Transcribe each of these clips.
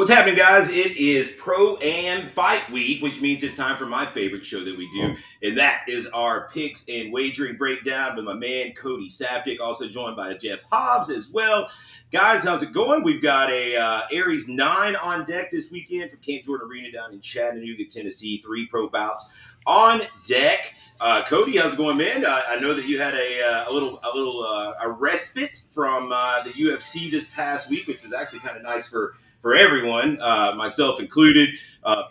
What's happening, guys? It is Pro-Am Fight Week, which means it's time for my favorite show that we do, and that is our picks and wagering breakdown with my man Cody Saftic, also joined by Jeff Hobbs as well. Guys, how's it going? We've got a Aries 9 on deck this weekend from Camp Jordan Arena down in Chattanooga, Tennessee. 3 pro bouts on deck. Cody, how's it going, man? I know that you had a little respite from the UFC this past week, which was actually kind of nice for everyone, myself included.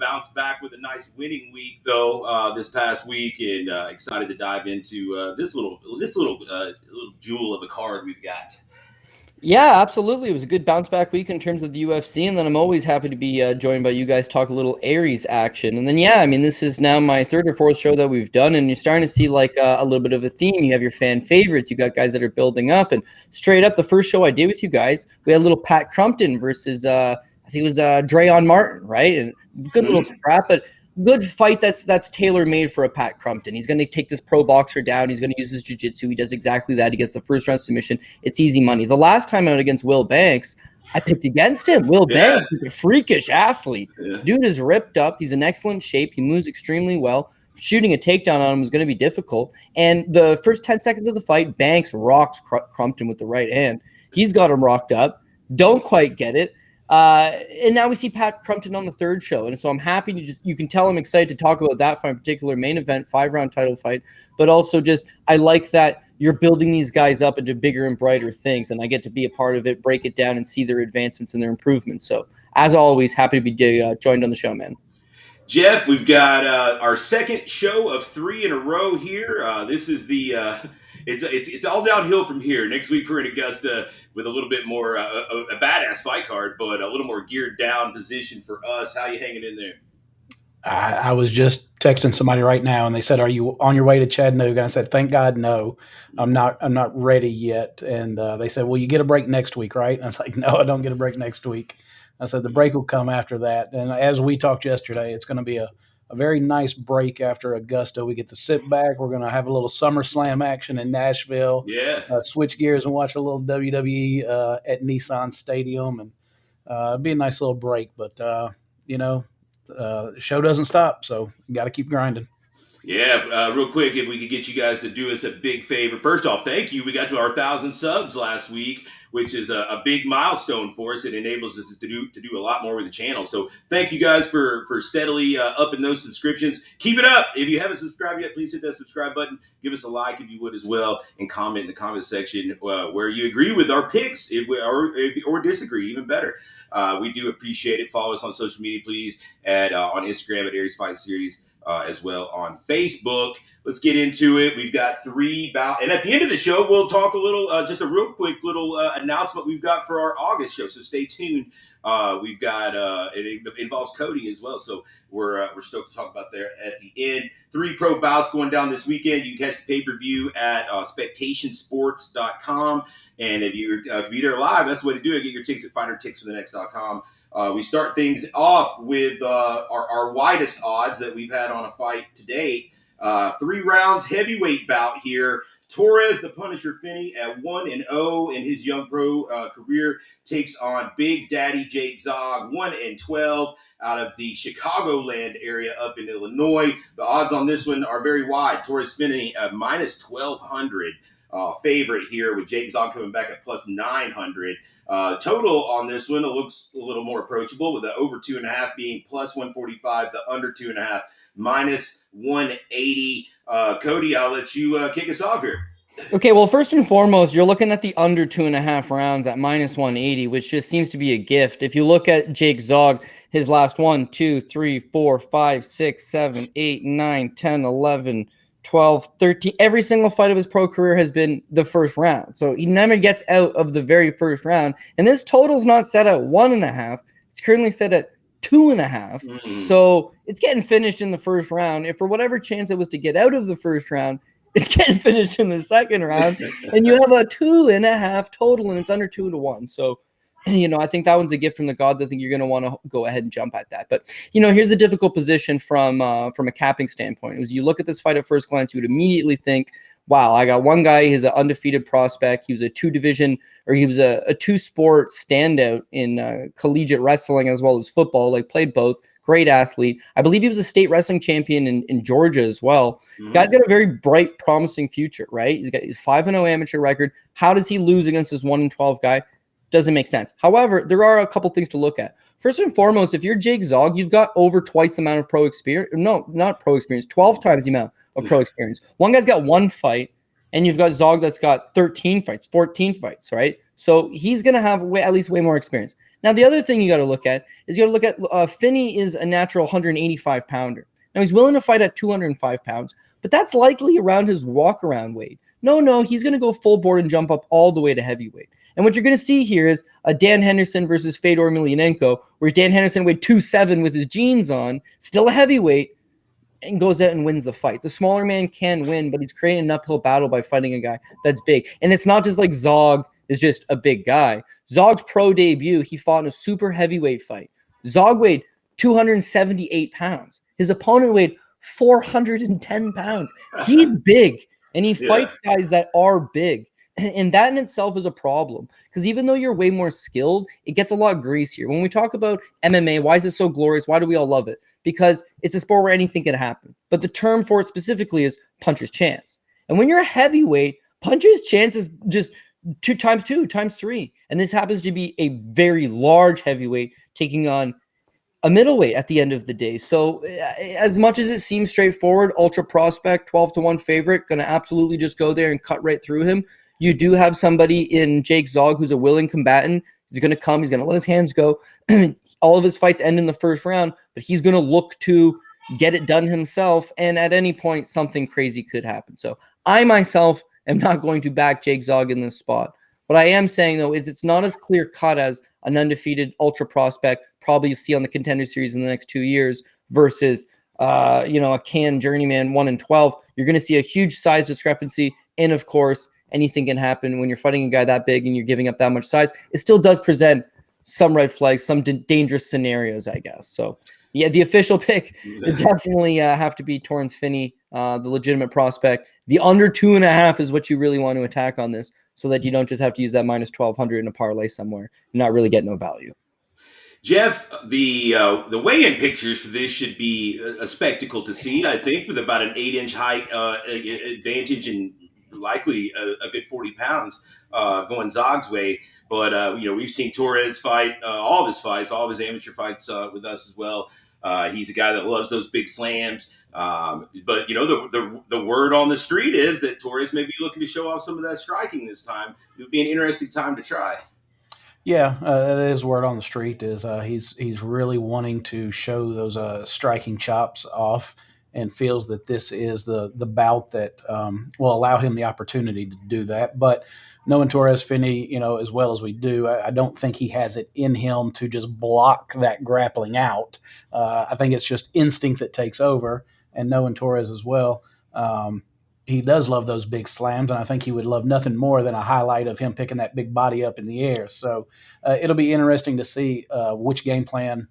Bounced back with a nice winning week though this past week, and excited to dive into this little jewel of a card we've got. Yeah, absolutely. It was a good bounce back week in terms of the UFC, and then I'm always happy to be joined by you guys, talk a little Aries action. And then, yeah, I mean, this is now my 3rd or 4th show that we've done, and you're starting to see like a little bit of a theme. You have your fan favorites, you got guys that are building up, and straight up, the first show I did with you guys, we had a little Pat Crumpton versus I think it was Drayon Martin, right? And good little scrap, but good fight that's tailor-made for a Pat Crumpton. He's going to take this pro boxer down. He's going to use his jiu-jitsu. He does exactly that. He gets the first round submission. It's easy money. The last time out against Will Banks, I picked against him. Will Banks is a freakish athlete. Yeah. Dude is ripped up. He's in excellent shape. He moves extremely well. Shooting a takedown on him was going to be difficult. And the first 10 seconds of the fight, Banks rocks Crumpton with the right hand. He's got him rocked up. Don't quite get it. And now we see Pat Crumpton on the 3rd show. And so I'm happy to you can tell I'm excited to talk about that fight in particular, main event, 5-round title fight, but also I like that you're building these guys up into bigger and brighter things, and I get to be a part of it, break it down, and see their advancements and their improvements. So as always, happy to be joined on the show, man. Jeff, we've got our 2nd show of 3 in a row here. This is the it's all downhill from here. Next week we're in Augusta with a little bit more a badass fight card, but a little more geared down position for us. How you hanging in there? I was just texting somebody right now, and they said, "Are you on your way to Chattanooga?" And I said, "Thank God, no. I'm not ready yet." And they said, "Well, you get a break next week, right?" And I was like, "No, I don't get a break next week." I said, "The break will come after that." And as we talked yesterday, it's going to be a very nice break after Augusta. We get to sit back. We're going to have a little SummerSlam action in Nashville. Yeah. Switch gears and watch a little WWE at Nissan Stadium, and it'll be a nice little break. But the show doesn't stop, so you got to keep grinding. Yeah, real quick, if we could get you guys to do us a big favor. First off, thank you. We got to our 1,000 subs last week, which is a big milestone for us. It enables us to do a lot more with the channel. So thank you guys for steadily upping those subscriptions. Keep it up. If you haven't subscribed yet, please hit that subscribe button. Give us a like if you would as well, and comment in the comment section where you agree with our picks or disagree, even better. We do appreciate it. Follow us on social media, please, on Instagram at Aries Fight Series. As well on Facebook. Let's get into it. We've got 3 bouts. And at the end of the show, we'll talk a little, just a real quick little announcement we've got for our August show. So stay tuned. We've got, it involves Cody as well. So we're stoked to talk about there at the end. 3 pro bouts going down this weekend. You can catch the pay-per-view at spectationsports.com. And if you're be there live, that's the way to do it. Get your tickets at fighterticksforthenext.com. We start things off with our widest odds that we've had on a fight to date. 3 rounds heavyweight bout here. Torres, the Punisher Finney, at 1-0 in his young pro career, takes on Big Daddy Jake Zog, 1-12 out of the Chicagoland area up in Illinois. The odds on this one are very wide. Torres Finney minus 1,200 favorite here, with Jake Zog coming back at plus 900. Total on this one, it looks a little more approachable, with the over 2.5 being plus 145, the under 2.5 minus 180. Cody, I'll let you kick us off here. Okay, well, first and foremost, you're looking at the under 2.5 rounds at minus 180, which just seems to be a gift. If you look at Jake Zog, his last 1, 2, 3, 4, 5, 6, 7, 8, 9, 10, 11, 12, 13. Every single fight of his pro career has been the first round. So he never gets out of the very first round. And this total's not set at 1.5. It's currently set at 2.5. Mm-hmm. So it's getting finished in the first round. If for whatever chance it was to get out of the first round, it's getting finished in the second round. And you have a 2.5 total, and it's under 2-1. So, I think that one's a gift from the gods. I think you're going to want to go ahead and jump at that. But, here's the difficult position from a capping standpoint. As you look at this fight at first glance, you would immediately think, wow, I got one guy, he's an undefeated prospect. He was a two-sport standout in collegiate wrestling as well as football, like played both. Great athlete. I believe he was a state wrestling champion in Georgia as well. Guy's got a very bright, promising future, right? He's got his 5-0 amateur record. How does he lose against this 1-12 guy? Doesn't make sense. However, there are a couple things to look at. First and foremost, if you're Jake Zog, you've got over twice the amount of pro experience. No, not pro experience, 12 times the amount of pro experience. One guy's got one fight, and you've got Zog that's got 13 fights, 14 fights, right? So he's going to have at least way more experience. Now, the other thing you got to look at is Finney is a natural 185 pounder. Now, he's willing to fight at 205 pounds, but that's likely around his walk-around weight. No, he's going to go full board and jump up all the way to heavyweight. And what you're going to see here is a Dan Henderson versus Fedor Emelianenko, where Dan Henderson weighed 207 with his jeans on, still a heavyweight, and goes out and wins the fight. The smaller man can win, but he's creating an uphill battle by fighting a guy that's big. And it's not just like Zog is just a big guy. Zog's pro debut, he fought in a super heavyweight fight. Zog weighed 278 pounds. His opponent weighed 410 pounds. He's big, and he fights guys that are big. And that in itself is a problem, because even though you're way more skilled, it gets a lot greasier. When we talk about MMA, why is it so glorious? Why do we all love it? Because it's a sport where anything can happen. But the term for it specifically is puncher's chance. And when you're a heavyweight, puncher's chance is just 2 times 2 times 3. And this happens to be a very large heavyweight taking on a middleweight at the end of the day. So as much as it seems straightforward, ultra prospect, 12-1 favorite, going to absolutely just go there and cut right through him. You do have somebody in Jake Zog who's a willing combatant. He's going to come. He's going to let his hands go. All of his fights end in the first round, but he's going to look to get it done himself. And at any point, something crazy could happen. So I myself am not going to back Jake Zog in this spot. What I am saying, though, is it's not as clear cut as an undefeated ultra prospect probably you see on the Contender Series in the next 2 years versus, a can journeyman 1-12. You're going to see a huge size discrepancy. And, of course, anything can happen when you're fighting a guy that big and you're giving up that much size. It still does present some red flags, some dangerous scenarios, I guess. So, yeah, the official pick would definitely have to be Torrens Finney, the legitimate prospect. The under 2.5 is what you really want to attack on this, so that you don't just have to use that minus 1,200 in a parlay somewhere and not really get no value. Jeff, the weigh-in pictures for this should be a spectacle to see, I think, with about an 8-inch height advantage and likely a good 40 pounds going Zog's way. But, we've seen Torres fight all of his fights, all of his amateur fights with us as well. He's a guy that loves those big slams. But, the word on the street is that Torres may be looking to show off some of that striking this time. It would be an interesting time to try. Yeah, that is word on the street is he's really wanting to show those striking chops off, and feels that this is the bout that will allow him the opportunity to do that. But knowing Torres Finney, as well as we do, I don't think he has it in him to just block that grappling out. I think it's just instinct that takes over. And knowing Torres as well, he does love those big slams, and I think he would love nothing more than a highlight of him picking that big body up in the air. So it'll be interesting to see which game plan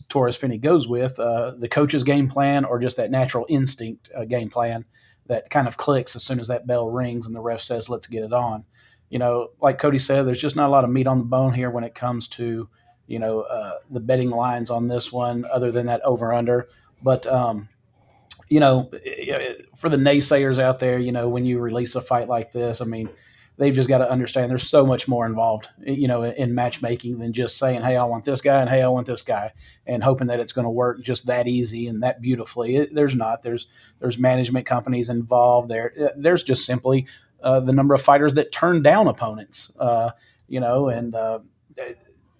Torres Finney goes with, the coach's game plan or just that natural instinct game plan that kind of clicks as soon as that bell rings and the ref says, let's get it on. Like Cody said, there's just not a lot of meat on the bone here when it comes to, the betting lines on this one other than that over-under. But, for the naysayers out there, when you release a fight like this, I mean, they've just got to understand there's so much more involved, in matchmaking than just saying, hey, I want this guy and hey, I want this guy, and hoping that it's going to work just that easy and that beautifully. There's not. There's management companies involved. There's just simply the number of fighters that turn down opponents,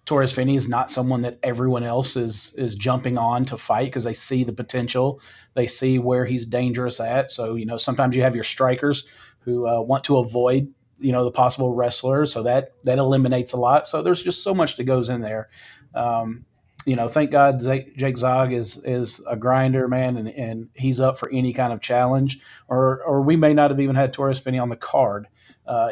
Torres Finney is not someone that everyone else is jumping on to fight because they see the potential. They see where he's dangerous at. So, sometimes you have your strikers who want to avoid, the possible wrestler. So that eliminates a lot. So there's just so much that goes in there. Thank God Jake Zog is a grinder, man, and he's up for any kind of challenge. Or we may not have even had Torres Finney on the card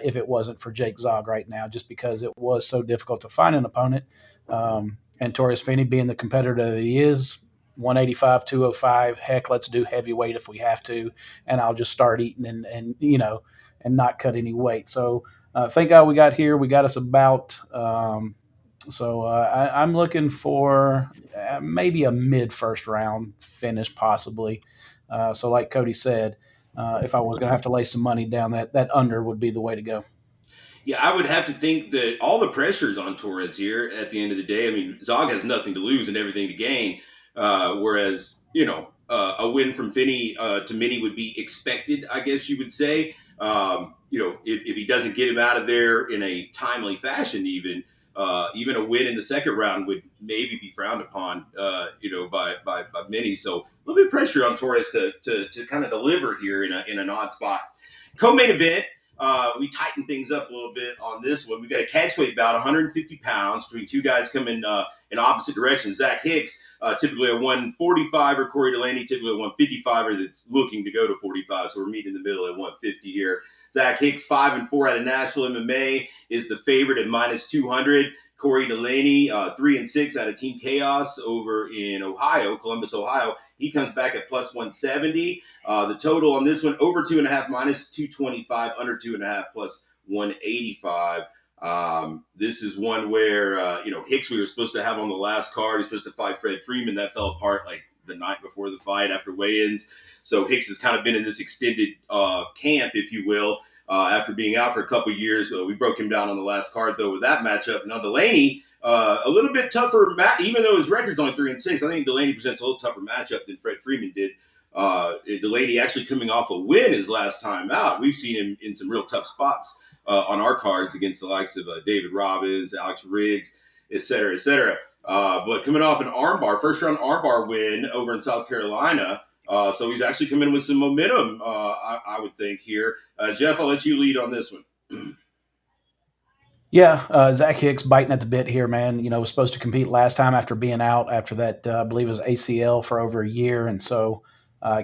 if it wasn't for Jake Zog right now, just because it was so difficult to find an opponent. And Torres Finney being the competitor that he is, 185, 205, heck, let's do heavyweight if we have to, and I'll just start eating and not cut any weight. So thank God we got here. We got us about. I'm looking for maybe a mid first round finish, possibly. So like Cody said, if I was going to have to lay some money down, that under would be the way to go. Yeah, I would have to think that all the pressure is on Torres here at the end of the day. I mean, Zog has nothing to lose and everything to gain, whereas, a win from Finney to Minnie would be expected, I guess you would say. If he doesn't get him out of there in a timely fashion, even a win in the second round would maybe be frowned upon, by Minnie. So a little bit of pressure on Torres to kind of deliver here in an odd spot. Co-main event. We tightened things up a little bit on this one. We got a catch weight bout, 150 pounds, between two guys coming in opposite directions. Zach Hicks, typically a 145 or Corey Delaney, typically a 155er that's looking to go to 45. So we're meeting in the middle at 150 here. Zach Hicks, 5-4 out of Nashville MMA, is the favorite at minus 200. Corey Delaney, 3-6 out of Team Chaos over in Columbus, Ohio. He comes back at plus 170. The total on this one, over 2.5 minus 225, under 2.5 plus 185. This is one where, Hicks we were supposed to have on the last card. He's supposed to fight Fred Freeman. That fell apart like the night before the fight after weigh-ins. So Hicks has kind of been in this extended camp, if you will, after being out for a couple of years. We broke him down on the last card, though, with that matchup. Now, Delaney, a little bit tougher, even though his record's only 3-6, I think Delaney presents a little tougher matchup than Fred Freeman did. Delaney actually coming off a win his last time out. We've seen him in some real tough spots on our cards against the likes of David Robbins, Alex Riggs, et cetera, et cetera. But coming off an first-round armbar win over in South Carolina, so he's actually coming in with some momentum, I would think, here. Jeff, I'll let you lead on this one. Yeah, Zach Hicks biting at the bit here, man. Was supposed to compete last time after being out after that, I believe it was ACL for over a year. And so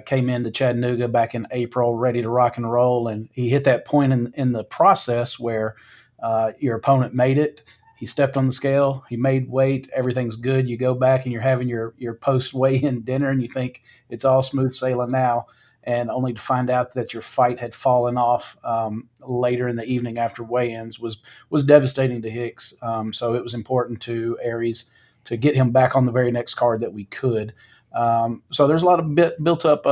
came into Chattanooga back in April, ready to rock and roll. And he hit that point in the process where your opponent made it. He stepped on the scale. He made weight. Everything's good. You go back and you're having your post weigh-in dinner, and you think it's all smooth sailing now, and only to find out that your fight had fallen off later in the evening after weigh-ins was devastating to Hicks. So it was important to Aries to get him back on the very next card that we could. So there's a lot of built up,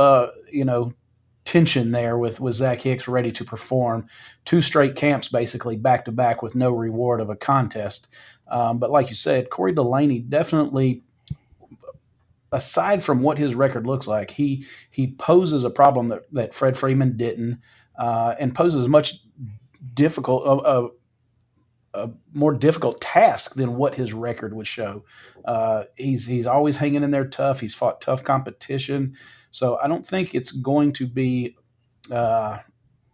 tension there with Zach Hicks ready to perform. 2 straight camps basically back to back with no reward of a contest. But like you said, Corey Delaney definitely, aside from what his record looks like, he poses a problem that Fred Freeman didn't, and poses much a more difficult task than what his record would show. He's always hanging in there tough. He's fought tough competition. So I don't think it's going to be, I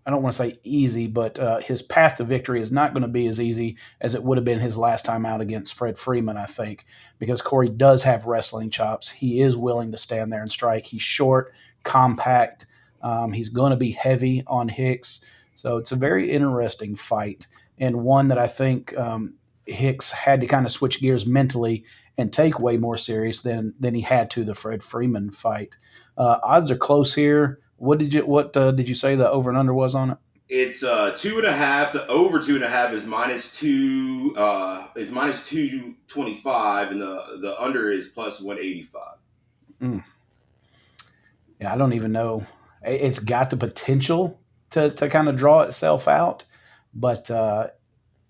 don't want to say easy, but his path to victory is not going to be as easy as it would have been his last time out against Fred Freeman, I think, because Corey does have wrestling chops. He is willing to stand there and strike. He's short, compact. He's going to be heavy on Hicks. So it's a very interesting fight, and one that I think Hicks had to kind of switch gears mentally and take way more serious than he had to the Fred Freeman fight. Odds are close here. What did you say the over and under was on it? It's 2.5. The over 2.5 is -2. Is -225, and the under is plus 185. Yeah, I don't even know. It's got the potential to kind of draw itself out, but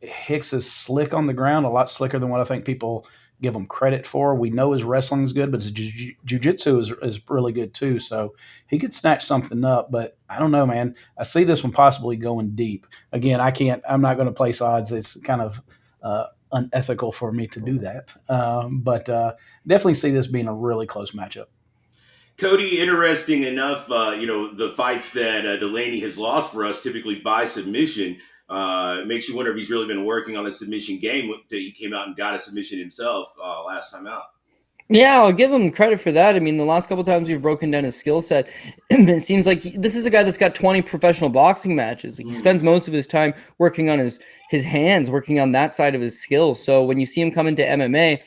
Hicks is slick on the ground, a lot slicker than what I think people give him credit for. We know his wrestling is good, but his jiu-jitsu is really good too. So he could snatch something up, but I don't know, man. I see this one possibly going deep. Again, I'm not going to place odds. It's kind of unethical for me to do that. But definitely see this being a really close matchup. Cody, interesting enough, the fights that Delaney has lost for us, typically by submission, it makes you wonder if he's really been working on a submission game. He came out and got a submission himself last time out. Yeah, I'll give him credit for that. I mean, the last couple of times we've broken down his skill set, it seems like this is a guy that's got 20 professional boxing matches. He spends most of his time working on his hands, working on that side of his skills. So when you see him come into MMA,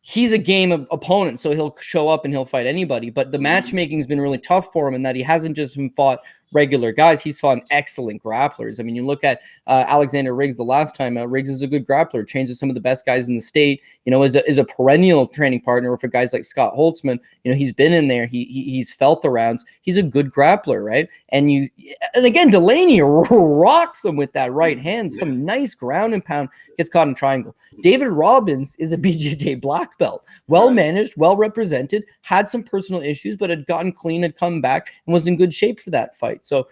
he's a game opponent, so he'll show up and he'll fight anybody. But the matchmaking has been really tough for him in that he hasn't just been fought regular guys. He's fought excellent grapplers. I mean, you look at Alexander Riggs the last time out. Riggs is a good grappler, trains with some of the best guys in the state, is a perennial training partner for guys like Scott Holtzman. He's been in there. He's felt the rounds. He's a good grappler, right? And again, Delaney rocks him with that right hand. Some nice ground and pound, gets caught in triangle. David Robbins is a BJJ black belt, well managed, well represented, had some personal issues, but had gotten clean, had come back, and was in good shape for that fight. So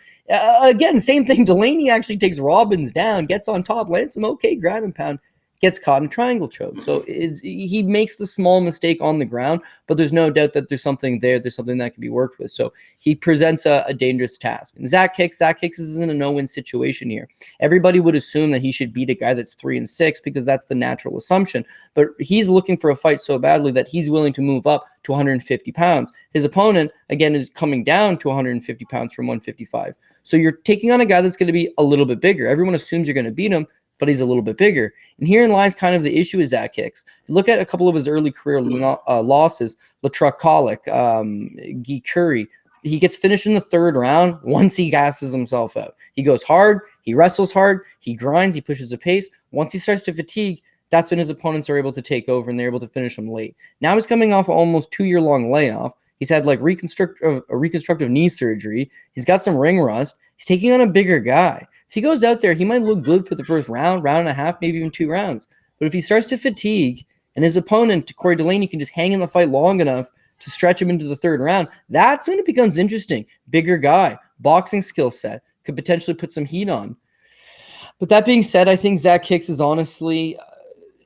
again, same thing. Delaney actually takes Robbins down, gets on top, lands some okay ground and pound, gets caught in triangle choke. So he makes the small mistake on the ground, but there's no doubt that there's something there. There's something that can be worked with. So he presents a dangerous task. And Zach Hicks is in a no-win situation here. Everybody would assume that he should beat a guy that's 3-6 because that's the natural assumption. But he's looking for a fight so badly that he's willing to move up to 150 pounds. His opponent, again, is coming down to 150 pounds from 155. So you're taking on a guy that's going to be a little bit bigger. Everyone assumes you're going to beat him, but he's a little bit bigger. And herein lies kind of the issue with Zach Hicks. Look at a couple of his early career losses. Latrell Colic, Guy Curry. He gets finished in the third round once he gasses himself out. He goes hard, he wrestles hard, he grinds, he pushes the pace. Once he starts to fatigue, that's when his opponents are able to take over and they're able to finish him late. Now he's coming off an almost 2-year-long layoff. He's had like reconstructive knee surgery. He's got some ring rust. He's taking on a bigger guy. If he goes out there, he might look good for the first round and a half, maybe even 2 rounds. But if he starts to fatigue and his opponent, Corey Delaney, can just hang in the fight long enough to stretch him into the third round, that's when it becomes interesting. Bigger guy, boxing skill set, could potentially put some heat on. But that being said, I think Zach Hicks is honestly,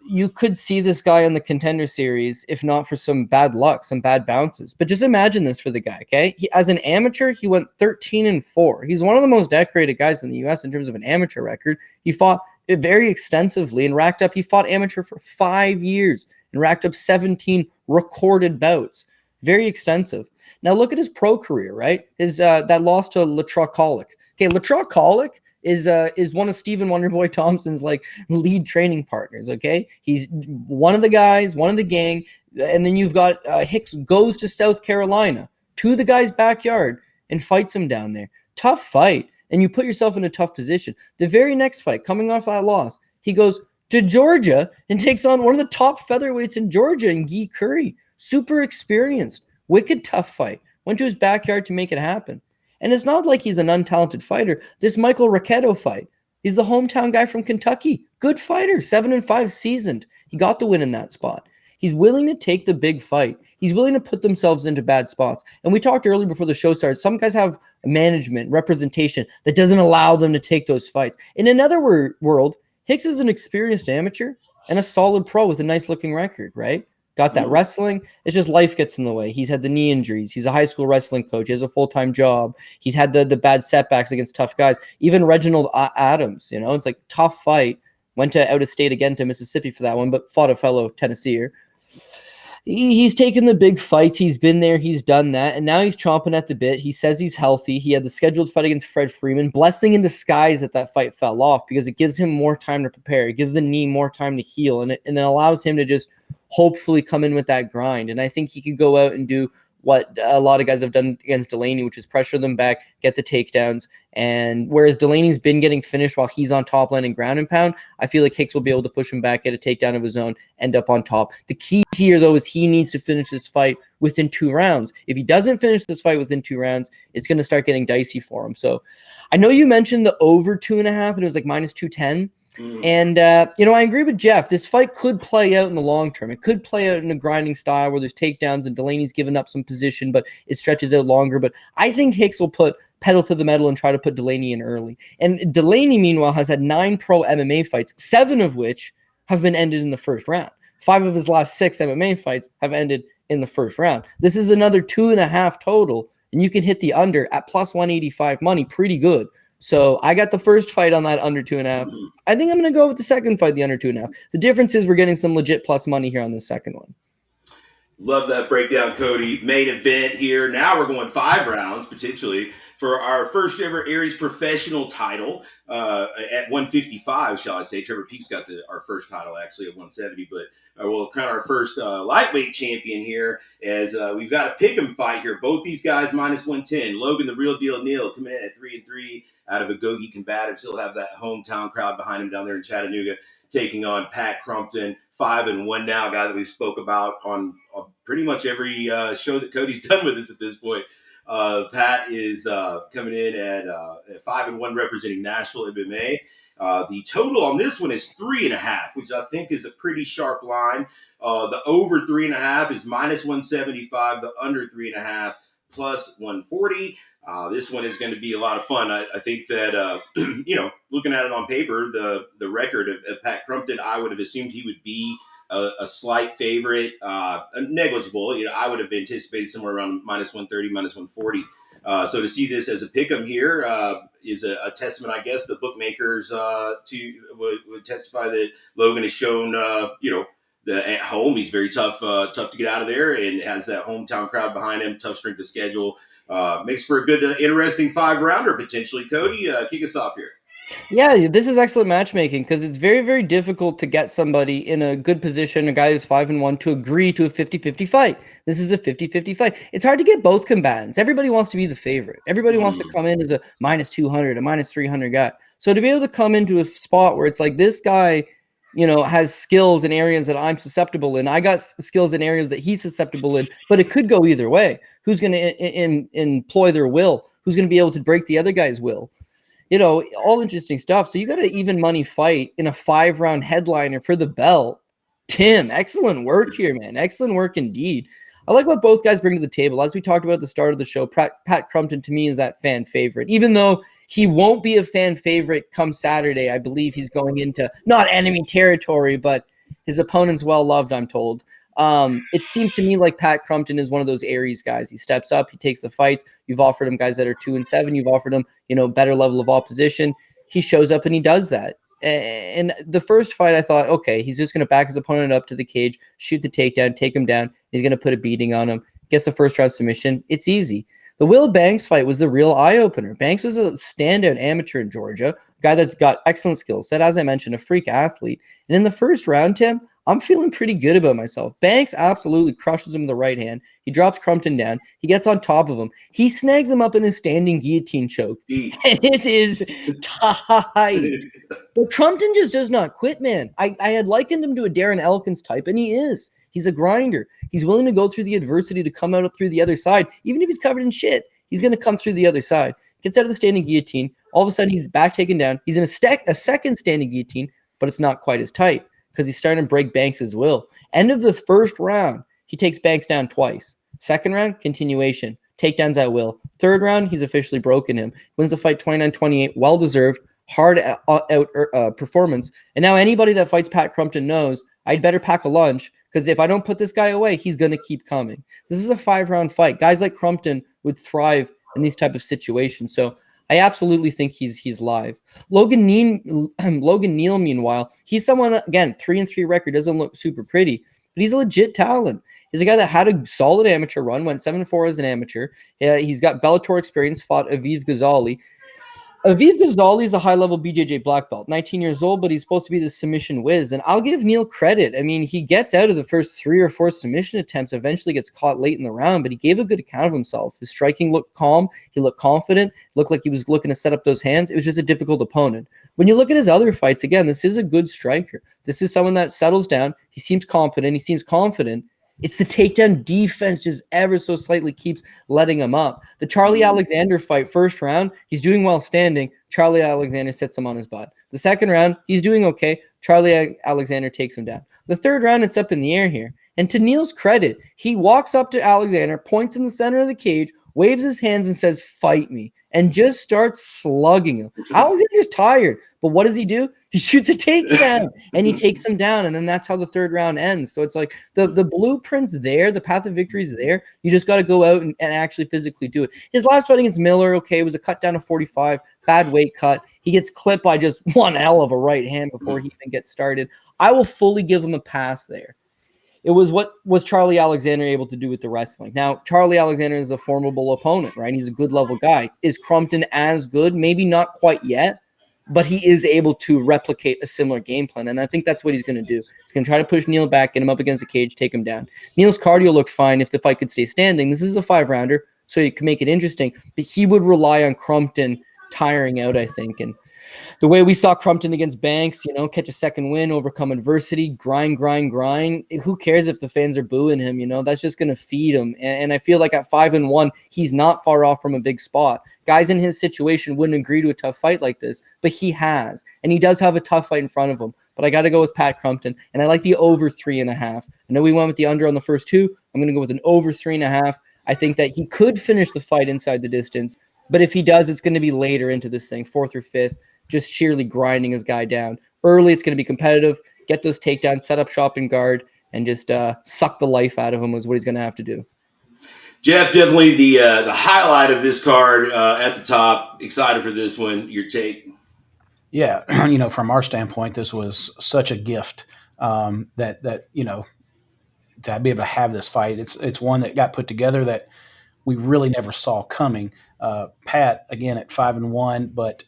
you could see this guy in the Contender Series if not for some bad luck, some bad bounces. But just imagine this for the guy, okay? As an amateur, he went 13-4. He's one of the most decorated guys in the U.S. in terms of an amateur record. He fought very extensively and he fought amateur for 5 years and racked up 17 recorded bouts. Very extensive. Now look at his pro career, right? His that loss to Latrell Colic. Okay, Latrell Colic is one of Stephen Wonderboy Thompson's like lead training partners. Okay, he's one of the guys, one of the gang, and then you've got Hicks goes to South Carolina to the guy's backyard and fights him down there. Tough fight, and you put yourself in a tough position. The very next fight, coming off that loss, he goes to Georgia and takes on one of the top featherweights in Georgia, and Guy Curry, super experienced, wicked tough fight. Went to his backyard to make it happen. And it's not like he's an untalented fighter. This Michael Racketto fight, he's the hometown guy from Kentucky. Good fighter, 7-5 seasoned. He got the win in that spot. He's willing to take the big fight. He's willing to put themselves into bad spots. And we talked earlier before the show started, some guys have management, representation that doesn't allow them to take those fights. In another world, Hicks is an experienced amateur and a solid pro with a nice looking record, right? Got that wrestling. It's just life gets in the way. He's had the knee injuries. He's a high school wrestling coach. He has a full-time job. He's had the bad setbacks against tough guys. Even Reginald Adams, it's like tough fight. Went to out of state again to Mississippi for that one, but fought a fellow Tennesseer. He's taken the big fights. He's been there. He's done that. And now he's chomping at the bit. He says he's healthy. He had the scheduled fight against Fred Freeman. Blessing in disguise that fight fell off because it gives him more time to prepare. It gives the knee more time to heal. And it allows him to just hopefully come in with that grind. And I think he could go out and do what a lot of guys have done against Delaney, which is pressure them back, get the takedowns. And whereas Delaney's been getting finished while he's on top line and ground and pound, I feel like Hicks will be able to push him back, get a takedown of his own, end up on top. The key here, though, is he needs to finish this fight within 2 rounds. If he doesn't finish this fight within 2 rounds, it's going to start getting dicey for him. So I know you mentioned the over 2.5, and it was like minus 210. And, I agree with Jeff. This fight could play out in the long term. It could play out in a grinding style where there's takedowns and Delaney's given up some position, but it stretches out longer. But I think Hicks will put pedal to the metal and try to put Delaney in early. And Delaney, meanwhile, has had 9 pro MMA fights, 7 of which have been ended in the first round. 5 of his last 6 MMA fights have ended in the first round. This is another 2.5 total, and you can hit the under at plus 185 money pretty good. So I got the first fight on that under 2.5. I think I'm going to go with the second fight, the under 2.5. The difference is we're getting some legit plus money here on the second one. Love that breakdown, Cody. Main event here. Now we're going 5 rounds, potentially. for our first ever Aries professional title at 155, shall I say. Trevor Peaks got our first title actually at 170, but we'll crown our first lightweight champion here as we've got a pick'em fight here. Both these guys minus 110. Logan, the real deal Neal, coming in at 3-3 out of a Gogi combative. Still have that hometown crowd behind him down there in Chattanooga, taking on Pat Crumpton, 5-1 now, guy that we spoke about on pretty much every show that Cody's done with us at this point. Pat is coming in at 5-1, representing Nashville MMA. The total on this one is 3.5, which I think is a pretty sharp line. The over 3.5 is minus 175. The under 3.5 plus 140. This one is going to be a lot of fun. I think that, looking at it on paper, the record of Pat Crumpton, I would have assumed he would be a slight favorite, negligible. I would have anticipated somewhere around minus 130, minus 140. So to see this as a pick'em here is a testament, I guess. The bookmakers would testify that Logan has shown, at home he's very tough to get out of there, and has that hometown crowd behind him. Tough strength of schedule. Makes for a good, interesting 5-rounder potentially. Cody, kick us off here. Yeah, this is excellent matchmaking because it's very, very difficult to get somebody in a good position, a guy who's 5-1, to agree to a 50-50 fight. This is a 50-50 fight. It's hard to get both combatants. Everybody wants to be the favorite. Everybody wants to come in as a minus 200, a minus 300 guy. So to be able to come into a spot where it's like this guy, has skills in areas that I'm susceptible in. I got skills in areas that he's susceptible in, but it could go either way. Who's going to employ their will? Who's going to be able to break the other guy's will? All interesting stuff. So you got an even money fight in a 5-round headliner for the belt. Tim, excellent work here, man. Excellent work indeed. I like what both guys bring to the table. As we talked about at the start of the show, Pat Crumpton to me is that fan favorite. Even though he won't be a fan favorite come Saturday, I believe he's going into not enemy territory, but his opponent's well-loved, I'm told. It seems to me like Pat Crumpton is one of those Aries guys. He steps up, he takes the fights. You've offered him guys that are 2-7. You've offered him, better level of opposition. He shows up and he does that. And the first fight, I thought, okay, he's just going to back his opponent up to the cage, shoot the takedown, take him down. He's going to put a beating on him. Gets the first round submission. It's easy. The Will Banks fight was the real eye-opener. Banks was a standout amateur in Georgia, a guy that's got excellent skill set, as I mentioned, a freak athlete. And in the first round, Tim, I'm feeling pretty good about myself. Banks absolutely crushes him with the right hand. He drops Crumpton down. He gets on top of him. He snags him up in a standing guillotine choke. And it is tight. But Crumpton just does not quit, man. I had likened him to a Darren Elkins type, and he is. He's a grinder. He's willing to go through the adversity to come out through the other side. Even if he's covered in shit, he's going to come through the other side. Gets out of the standing guillotine. All of a sudden, he's back taken down. He's in a second standing guillotine, but it's not quite as tight because he's starting to break Banks' will. End of the first round, he takes Banks down twice. Second round, continuation. Takedowns at will. Third round, he's officially broken him. Wins the fight 29-28. Well-deserved. Hard out performance. And now anybody that fights Pat Crumpton knows I'd better pack a lunch because if I don't put this guy away, he's going to keep coming. This is a 5-round fight. Guys like Crumpton would thrive in these type of situations. So I absolutely think he's live. Logan Neal, meanwhile, he's someone that, again, 3-3 record, doesn't look super pretty, but he's a legit talent. He's a guy that had a solid amateur run, went 7-4 as an amateur. He's got Bellator experience, fought Aviv Ghazali. Aviv Ghazali is a high-level BJJ black belt, 19 years old, but he's supposed to be the submission whiz. And I'll give Neal credit. I mean, he gets out of the first 3 or 4 submission attempts, eventually gets caught late in the round, but he gave a good account of himself. His striking looked calm. He looked confident. Looked like he was looking to set up those hands. It was just a difficult opponent. When you look at his other fights, again, this is a good striker. This is someone that settles down. He seems competent. He seems confident. It's the takedown defense just ever so slightly keeps letting him up. The Charlie Alexander fight, first round, he's doing well standing. Charlie Alexander sits him on his butt. The second round, he's doing okay. Charlie Alexander takes him down. The third round, it's up in the air here. And to Neal's credit, he walks up to Alexander, points in the center of the cage, waves his hands and says, "Fight me," and just starts slugging him. Alexander's tired, but what does he do? He shoots a takedown, and he takes him down, and then that's how the third round ends. So it's like the blueprint's there, the path of victory is there. You just got to go out and actually physically do it. His last fight against Miller, okay, was a cut down to 45, bad weight cut. He gets clipped by just one hell of a right hand before he even gets started. I will fully give him a pass there. It was what was Charlie Alexander able to do with the wrestling. Now, Charlie Alexander is a formidable opponent, right? He's a good level guy. Is Crumpton as good? Maybe not quite yet, but he is able to replicate a similar game plan. And I think that's what he's going to do. He's going to try to push Neal back, get him up against the cage, take him down. Neal's cardio looked fine if the fight could stay standing. This is a 5-rounder, so you can make it interesting. But he would rely on Crumpton tiring out, I think. And the way we saw Crumpton against Banks, catch a second win, overcome adversity, grind. Who cares if the fans are booing him? That's just going to feed him. And I feel like at 5-1, he's not far off from a big spot. Guys in his situation wouldn't agree to a tough fight like this, but he has. And he does have a tough fight in front of him. But I got to go with Pat Crumpton. And I like the over 3.5. I know we went with the under on the first two. I'm going to go with an over 3.5. I think that he could finish the fight inside the distance. But if he does, it's going to be later into this thing, 4th or 5th. Just sheerly grinding his guy down. Early, it's going to be competitive. Get those takedowns, set up shop and guard, and just suck the life out of him is what he's going to have to do. Jeff, definitely the highlight of this card at the top. Excited for this one. Your take? Yeah, from our standpoint, this was such a gift that to be able to have this fight. It's one that got put together that we really never saw coming. Pat, again, at 5-1, but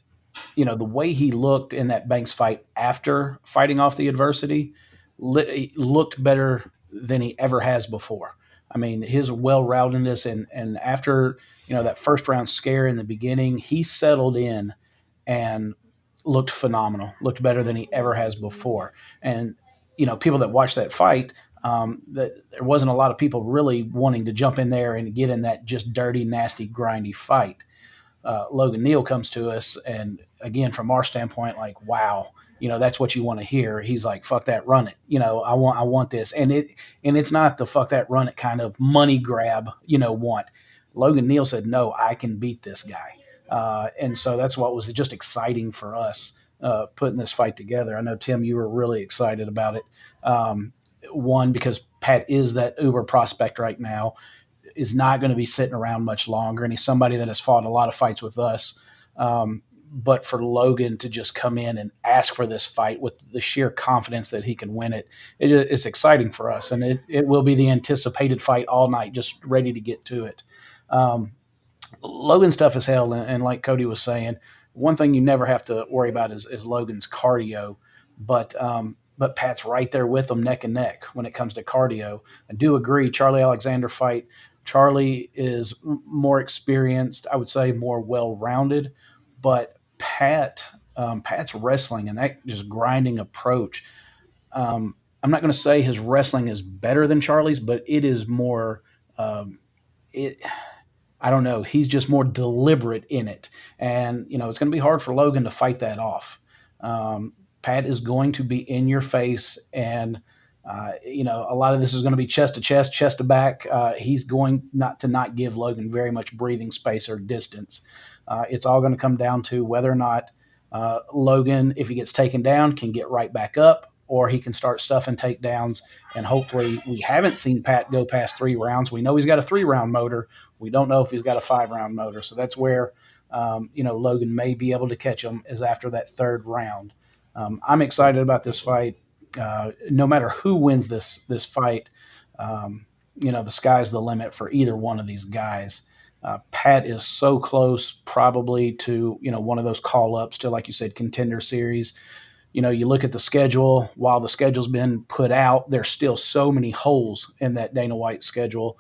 the way he looked in that Banks fight after fighting off the adversity he looked better than he ever has before. I mean, his well-roundedness and after, that first round scare in the beginning, he settled in and looked phenomenal, looked better than he ever has before. And, people that watched that fight, that there wasn't a lot of people really wanting to jump in there and get in that just dirty, nasty, grindy fight. Logan Neal comes to us, and again, from our standpoint, like, wow, that's what you want to hear. He's like, fuck that, run it. I want this. And it's not the fuck that, run it kind of money grab, want. Logan Neal said, no, I can beat this guy. And so that's what was just exciting for us, putting this fight together. I know, Tim, you were really excited about it. One, because Pat is that uber prospect right now, is not going to be sitting around much longer. And he's somebody that has fought a lot of fights with us. But for Logan to just come in and ask for this fight with the sheer confidence that he can win it, it's exciting for us. And it will be the anticipated fight all night, just ready to get to it. Logan's tough as hell. And like Cody was saying, one thing you never have to worry about is Logan's cardio. But Pat's right there with him neck and neck when it comes to cardio. I do agree, Charlie Alexander fight, Charlie is more experienced, I would say more well-rounded, but Pat's wrestling and that just grinding approach. I'm not going to say his wrestling is better than Charlie's, but it is more. I don't know. He's just more deliberate in it, and it's going to be hard for Logan to fight that off. Pat is going to be in your face, and a lot of this is going to be chest to chest, chest to back. He's going not give Logan very much breathing space or distance. It's all going to come down to whether or not Logan, if he gets taken down, can get right back up, or he can start stuffing takedowns. And hopefully, we haven't seen Pat go past 3 rounds. We know he's got a 3-round motor. We don't know if he's got a 5-round motor. So that's where Logan may be able to catch him, is after that 3rd round. I'm excited about this fight. No matter who wins this fight, the sky's the limit for either one of these guys. Pat is so close, probably to one of those call-ups to, like you said, contender series. You look at the schedule. While the schedule's been put out, there's still so many holes in that Dana White schedule.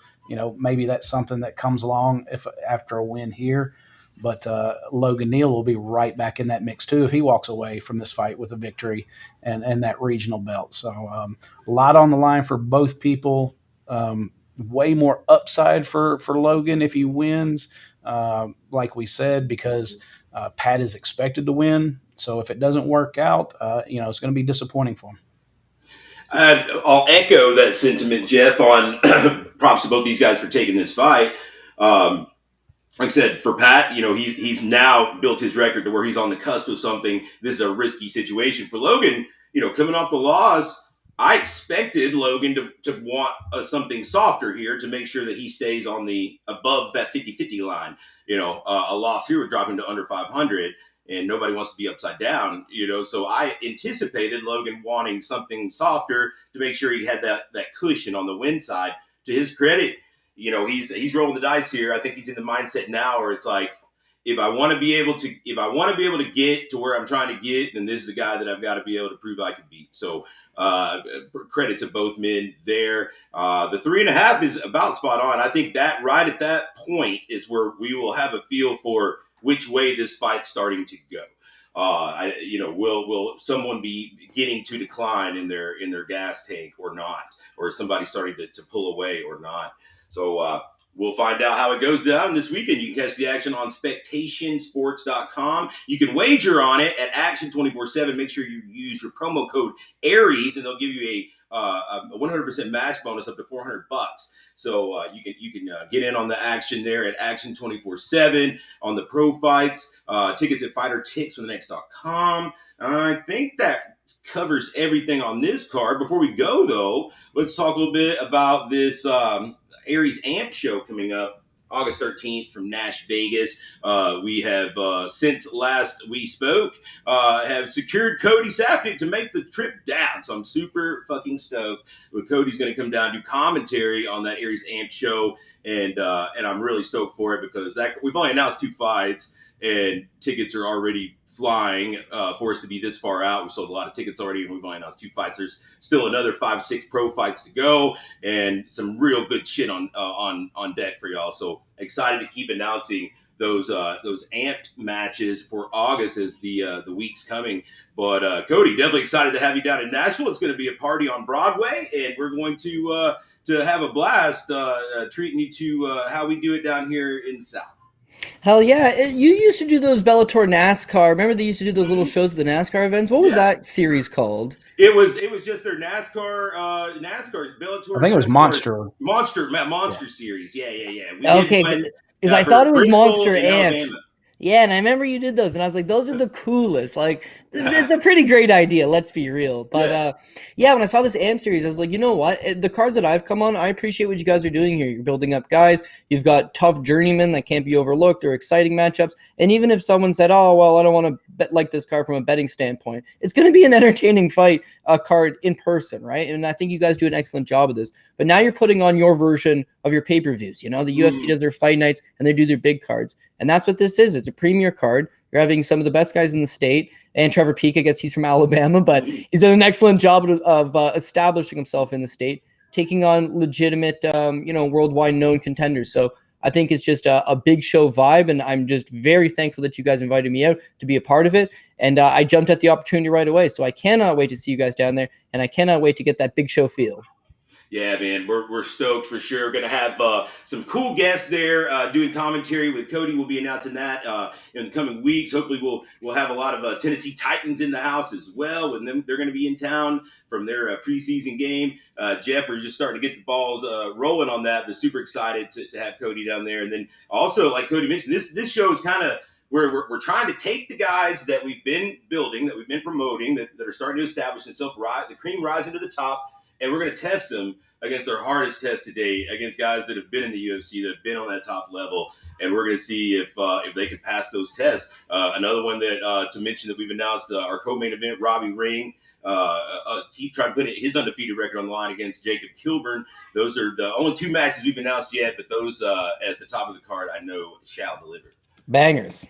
Maybe that's something that comes along after a win here. But Logan Neal will be right back in that mix too if he walks away from this fight with a victory and that regional belt. So a lot on the line for both people. Way more upside for Logan if he wins, like we said, because Pat is expected to win. So if it doesn't work out, it's going to be disappointing for him. I'll echo that sentiment, Jeff, on props to both these guys for taking this fight. Like I said, for Pat, he's now built his record to where he's on the cusp of something. This is a risky situation for Logan. Coming off the loss, I expected Logan to want something softer here to make sure that he stays on the above that 50-50 line. A loss here would drop him to under 500. and nobody wants to be upside down, So I anticipated Logan wanting something softer to make sure he had that cushion on the wind side. To his credit, he's rolling the dice here. I think he's in the mindset now where it's like, if I want to be able to get to where I'm trying to get, then this is a guy that I've got to be able to prove I can beat. So credit to both men there. The 3.5 is about spot on. I think that right at that point is where we will have a feel for which way this fight's starting to go. Will someone be getting to decline in their gas tank or not, or is somebody starting to pull away or not? So we'll find out how it goes down this weekend. You can catch the action on spectationsports.com. You can wager on it at Action 24/7. Make sure you use your promo code Aries, and they'll give you a 100% match bonus up to $400. So you can get in on the action there at Action 24/7 on the pro fights. Tickets at fightertix.com. I think that covers everything on this card. Before we go, though, let's talk a little bit about this Aries Amp show coming up August 13th from Nash Vegas. We have, since last we spoke, have secured Cody Saftic to make the trip down. So I'm super fucking stoked. Cody's going to come down, do commentary on that Aries Amp show. And I'm really stoked for it because we've only announced 2 fights and tickets are already flying for us to be this far out. We've sold a lot of tickets already, and we've only announced 2 fights. There's still another 5-6 pro fights to go, and some real good shit on deck for y'all. So excited to keep announcing those amped matches for August as the week's coming. But Cody, definitely excited to have you down in Nashville. It's going to be a party on Broadway, and we're going to have a blast treating you to how we do it down here in the South. Hell yeah. You used to do those Bellator NASCAR. Remember they used to do those little shows at the NASCAR events? What was that series called? It was just their NASCAR Bellator. I think it was Monster series. Yeah. Okay, because I thought it was Bristol Monster Amped. Alabama. Yeah, and I remember you did those, and I was like, those are the coolest. Like, it's a pretty great idea, let's be real. But, when I saw this AMP series, I was like, you know what? The cards that I've come on, I appreciate what you guys are doing here. You're building up guys. You've got tough journeymen that can't be overlooked or exciting matchups. And even if someone said, oh, well, I don't want to bet like this card from a betting standpoint, it's going to be an entertaining fight card in person, right? And I think you guys do an excellent job of this. But now you're putting on your version of your pay-per-views. You know, the UFC does their fight nights, and they do their big cards. And that's what this is. It's a premier card. You're having some of the best guys in the state. And Trevor Peake, I guess he's from Alabama, but he's done an excellent job of establishing himself in the state, taking on legitimate, worldwide known contenders. So I think it's just a big show vibe, and I'm just very thankful that you guys invited me out to be a part of it. And I jumped at the opportunity right away. So I cannot wait to see you guys down there, and I cannot wait to get that big show feel. Yeah, man, we're stoked for sure. We're going to have some cool guests there doing commentary with Cody. We'll be announcing that in the coming weeks. Hopefully we'll have a lot of Tennessee Titans in the house as well. And them, they're going to be in town from their preseason game. Jeff, we're just starting to get the balls rolling on that, but super excited to have Cody down there. And then also, like Cody mentioned, this show is kind of where we're trying to take the guys that we've been building, that we've been promoting, that are starting to establish themselves, the cream rising to the top, and we're going to test them against their hardest test to date, against guys that have been in the UFC, that have been on that top level, and we're going to see if they can pass those tests. Another one that to mention that we've announced our co-main event, Robbie Ring, keep trying to put his undefeated record on the line against Jacob Kilburn. Those are the only 2 matches we've announced yet, but those at the top of the card I know shall deliver. Bangers.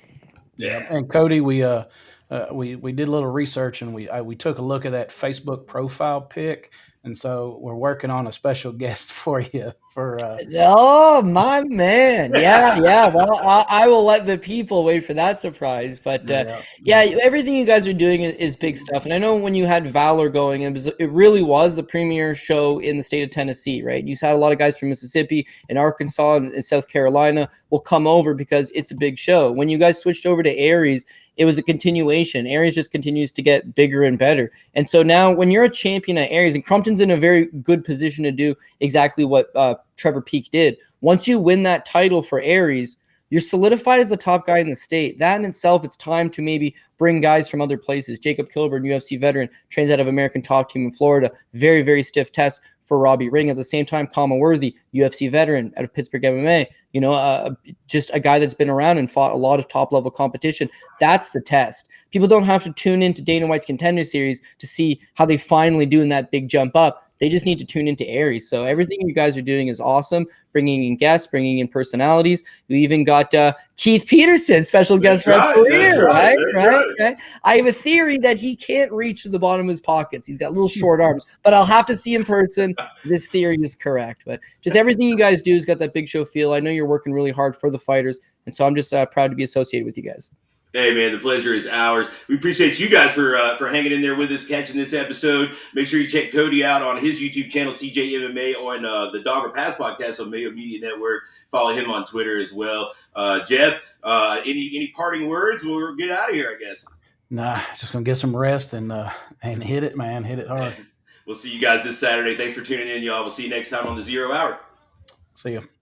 Yeah, and Cody, we did a little research, and we took a look at that Facebook profile pic. And so we're working on a special guest for you. Oh, my man. Yeah. Well, I will let the people wait for that surprise. But, everything you guys are doing is big stuff. And I know when you had Valor going, it really was the premier show in the state of Tennessee, right? You had a lot of guys from Mississippi and Arkansas and South Carolina will come over because it's a big show. When you guys switched over to Aries, it was a continuation. Aries just continues to get bigger and better. And so now when you're a champion at Aries, and Crumpton's in a very good position to do exactly what Trevor Peake did. Once you win that title for Aries, you're solidified as the top guy in the state. That in itself, it's time to maybe bring guys from other places. Jacob Kilburn, UFC veteran, trains out of American Top Team in Florida. Very, very stiff test for Robbie Ring. At the same time, Kama Worthy, UFC veteran out of Pittsburgh MMA, just a guy that's been around and fought a lot of top-level competition. That's the test. People don't have to tune into Dana White's Contender Series to see how they finally doing that big jump up. They just need to tune into Aries. So everything you guys are doing is awesome. Bringing in guests, bringing in personalities. You even got Keith Peterson, special guest referee, right? I have a theory that he can't reach to the bottom of his pockets. He's got little short arms, but I'll have to see in person. This theory is correct. But just everything you guys do has got that big show feel. I know you're working really hard for the fighters, and so I'm just proud to be associated with you guys. Hey, man, the pleasure is ours. We appreciate you guys for hanging in there with us, catching this episode. Make sure you check Cody out on his YouTube channel, CJ MMA, on the Dogger Pass podcast on Mayo Media Network. Follow him on Twitter as well. Jeff, any parting words? We'll get out of here, I guess. Nah, just going to get some rest and hit it, man. Hit it hard. We'll see you guys this Saturday. Thanks for tuning in, y'all. We'll see you next time on the 0 Hour. See you.